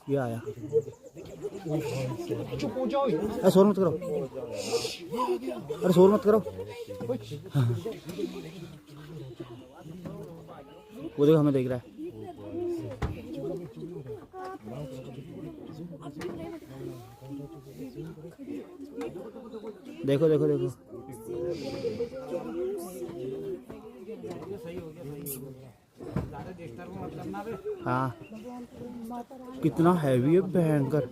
ये आया। चुप हो जाओ। अरे शोर मत करो, अरे शोर मत करो। वो देखो हमें देख रहा है। देखो देखो देखो। हाँ कितना हैवी है, भयंकर।